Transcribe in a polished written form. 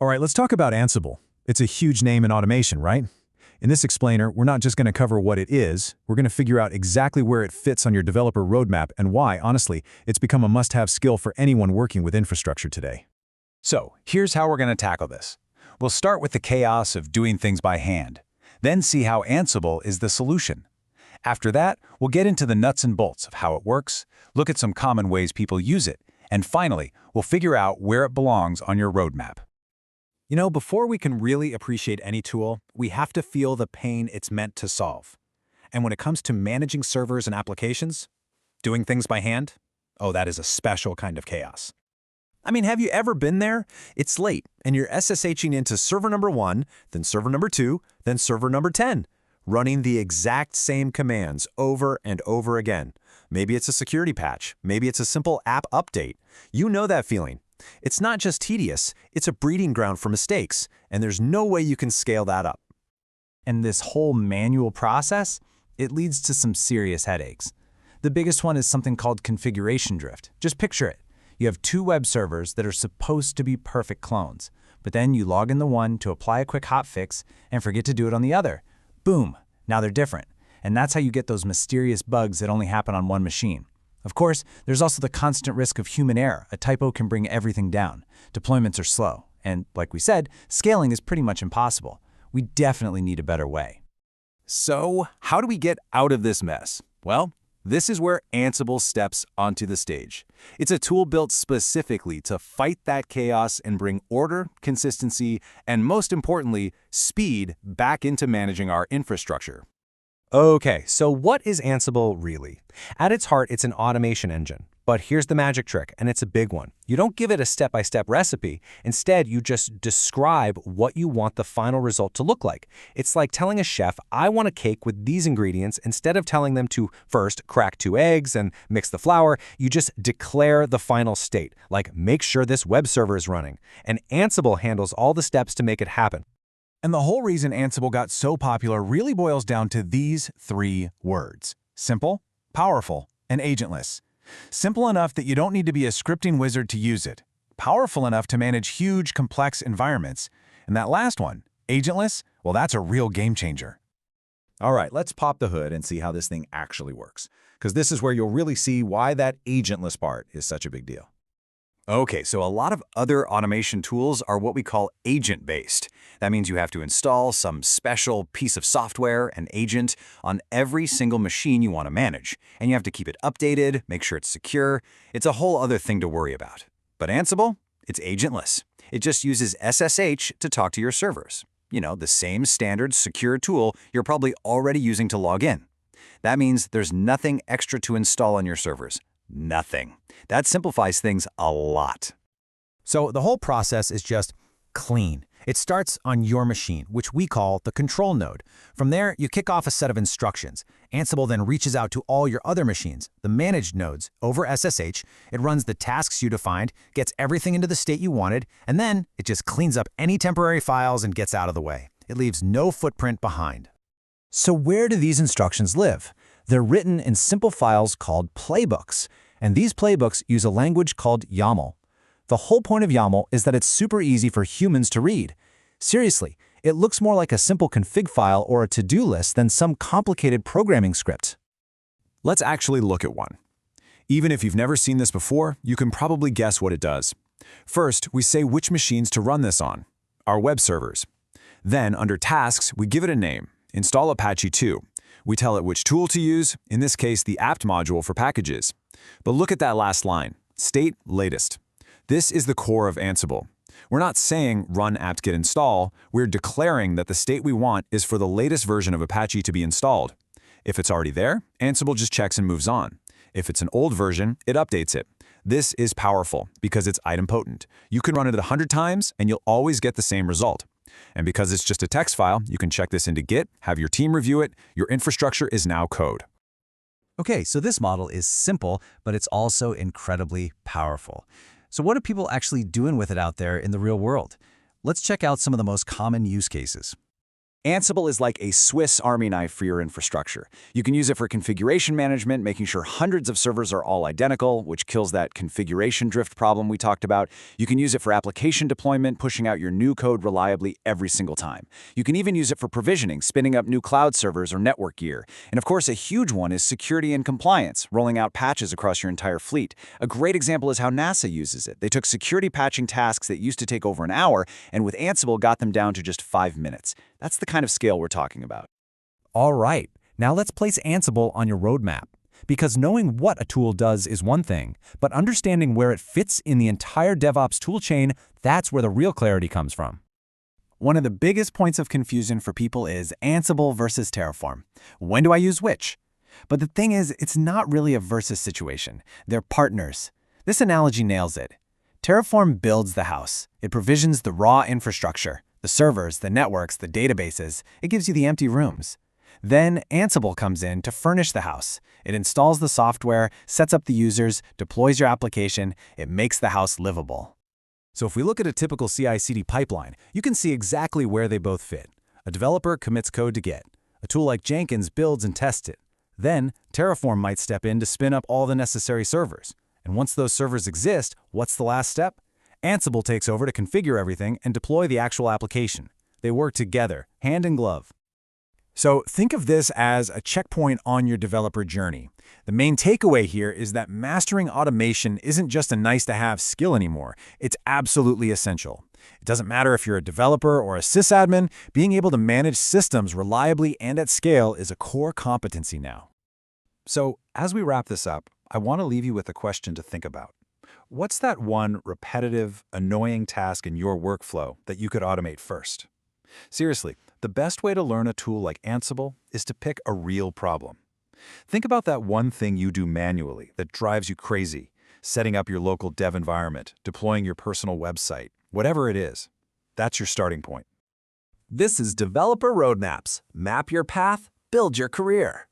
All right, let's talk about Ansible. It's a huge name in automation, right? In this explainer, we're not just going to cover what it is, we're going to figure out exactly where it fits on your developer roadmap and why, honestly, it's become a must-have skill for anyone working with infrastructure today. So, here's how we're going to tackle this. We'll start with the chaos of doing things by hand, then see how Ansible is the solution. After that, we'll get into the nuts and bolts of how it works, look at some common ways people use it, and finally, we'll figure out where it belongs on your roadmap. You know, before we can really appreciate any tool, we have to feel the pain it's meant to solve. And when it comes to managing servers and applications, doing things by hand, oh, that is a special kind of chaos. I mean, have you ever been there? It's late, and you're SSHing into server number 1, then server number 2, then server number 10, running the exact same commands over and over again. Maybe it's a security patch. Maybe it's a simple app update. You know that feeling. It's not just tedious, it's a breeding ground for mistakes, and there's no way you can scale that up. And this whole manual process, it leads to some serious headaches. The biggest one is something called configuration drift. Just picture it. You have 2 web servers that are supposed to be perfect clones, but then you log in the one to apply a quick hotfix and forget to do it on the other. Boom, now they're different. And that's how you get those mysterious bugs that only happen on one machine. Of course, there's also the constant risk of human error. A typo can bring everything down. Deployments are slow. And like we said, scaling is pretty much impossible. We definitely need a better way. So, how do we get out of this mess? Well, this is where Ansible steps onto the stage. It's a tool built specifically to fight that chaos and bring order, consistency, and most importantly, speed back into managing our infrastructure. Okay, so what is Ansible really? At its heart, it's an automation engine. But here's the magic trick, and it's a big one. You don't give it a step-by-step recipe. Instead, you just describe what you want the final result to look like. It's like telling a chef, I want a cake with these ingredients. Instead of telling them to first crack 2 eggs and mix the flour, you just declare the final state, like make sure this web server is running. And Ansible handles all the steps to make it happen. And the whole reason Ansible got so popular really boils down to these 3 words: simple, powerful, and agentless. Simple enough that you don't need to be a scripting wizard to use it. Powerful enough to manage huge, complex environments. And that last one, agentless, well, that's a real game changer. All right, let's pop the hood and see how this thing actually works, because this is where you'll really see why that agentless part is such a big deal. Okay, so a lot of other automation tools are what we call agent-based. That means you have to install some special piece of software, an agent, on every single machine you want to manage. And you have to keep it updated, make sure it's secure. It's a whole other thing to worry about. But Ansible, it's agentless. It just uses SSH to talk to your servers. You know, the same standard secure tool you're probably already using to log in. That means there's nothing extra to install on your servers. Nothing. That simplifies things a lot. So the whole process is just clean. It starts on your machine, which we call the control node. From there, you kick off a set of instructions. Ansible then reaches out to all your other machines, the managed nodes, over SSH. It runs the tasks you defined, gets everything into the state you wanted, and then it just cleans up any temporary files and gets out of the way. It leaves no footprint behind. So where do these instructions live? They're written in simple files called Playbooks, and these playbooks use a language called YAML. The whole point of YAML is that it's super easy for humans to read. Seriously, it looks more like a simple config file or a to-do list than some complicated programming script. Let's actually look at one. Even if you've never seen this before, you can probably guess what it does. First, we say which machines to run this on, our web servers. Then, under tasks, we give it a name, install Apache 2. We tell it which tool to use, in this case the apt module for packages. But look at that last line, state latest. This is the core of Ansible. We're not saying run apt-get install, we're declaring that the state we want is for the latest version of Apache to be installed. If it's already there, Ansible just checks and moves on. If it's an old version, it updates it. This is powerful because it's idempotent. You can run it 100 times and you'll always get the same result. And because it's just a text file, you can check this into Git, have your team review it, your infrastructure is now code. Okay, so this model is simple, but it's also incredibly powerful. So what are people actually doing with it out there in the real world? Let's check out some of the most common use cases. Ansible is like a Swiss Army knife for your infrastructure. You can use it for configuration management, making sure hundreds of servers are all identical, which kills that configuration drift problem we talked about. You can use it for application deployment, pushing out your new code reliably every single time. You can even use it for provisioning, spinning up new cloud servers or network gear. And of course, a huge one is security and compliance, rolling out patches across your entire fleet. A great example is how NASA uses it. They took security patching tasks that used to take over an hour, and with Ansible got them down to just 5 minutes. That's the kind of scale we're talking about. All right, now let's place Ansible on your roadmap. Because knowing what a tool does is one thing, but understanding where it fits in the entire DevOps toolchain, that's where the real clarity comes from. One of the biggest points of confusion for people is Ansible versus Terraform. When do I use which? But the thing is, it's not really a versus situation. They're partners. This analogy nails it. Terraform builds the house. It provisions the raw infrastructure, the servers, the networks, the databases. It gives you the empty rooms. Then Ansible comes in to furnish the house. It installs the software, sets up the users, deploys your application. It makes the house livable. So if we look at a typical CI/CD pipeline, you can see exactly where they both fit. A developer commits code to Git. A tool like Jenkins builds and tests it. Then Terraform might step in to spin up all the necessary servers. And once those servers exist, what's the last step? Ansible takes over to configure everything and deploy the actual application. They work together, hand in glove. So think of this as a checkpoint on your developer journey. The main takeaway here is that mastering automation isn't just a nice-to-have skill anymore. It's absolutely essential. It doesn't matter if you're a developer or a sysadmin, being able to manage systems reliably and at scale is a core competency now. So as we wrap this up, I want to leave you with a question to think about. What's that one repetitive, annoying task in your workflow that you could automate first? Seriously, the best way to learn a tool like Ansible is to pick a real problem. Think about that one thing you do manually that drives you crazy, setting up your local dev environment, deploying your personal website, whatever it is. That's your starting point. This is Developer Roadmaps. Map your path, build your career.